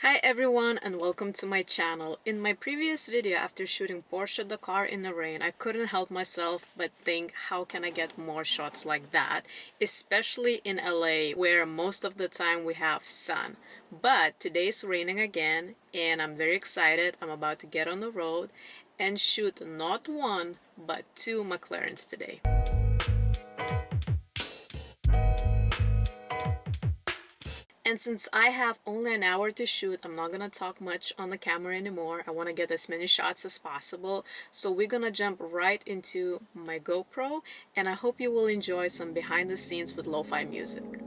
Hi everyone and welcome to my channel. In my previous video after shooting Porsche Dakar in the rain, I couldn't help myself but think how can I get more shots like that, especially in LA where most of the time we have sun. But today's raining again and I'm very excited. I'm about to get on the road and shoot not one but two Mclarens today. And since I have only an hour to shoot, I'm not gonna talk much on the camera anymore. I want to get as many shots as possible. So we're gonna jump right into my GoPro, and I hope you will enjoy some behind the scenes with lo-fi music.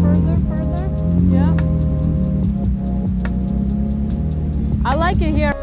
Further. Yeah. I like it here.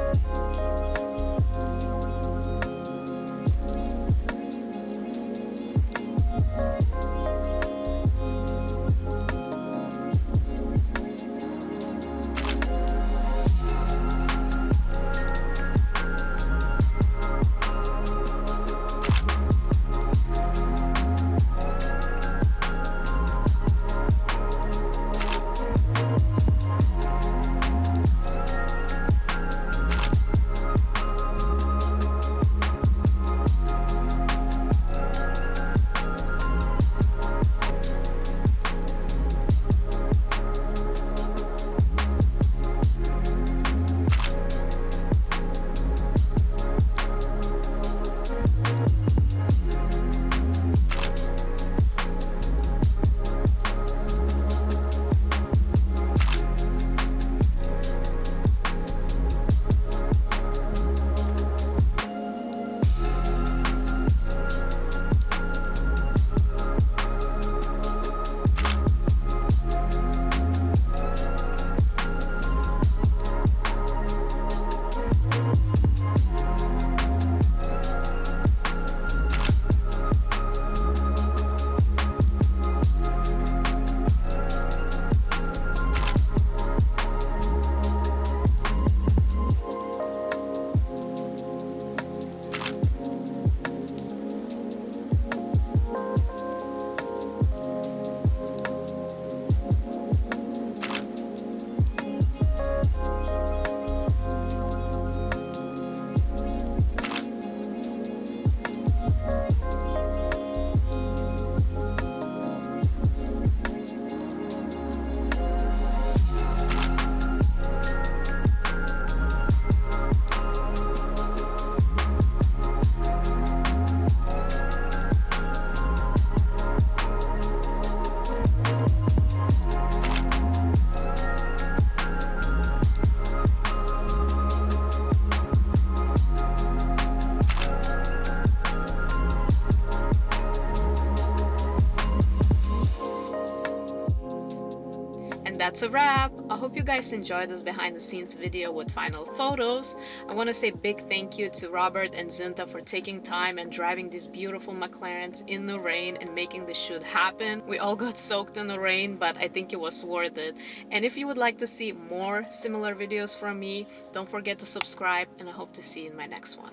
And that's a wrap. I hope you guys enjoyed this behind the scenes video with final photos. I want to say big thank you to Robert and Zinta for taking time and driving these beautiful Mclarens in the rain and making this shoot happen. We all got soaked in the rain, but I think it was worth it. And if you would like to see more similar videos from me, don't forget to subscribe, and I hope to see you in my next one.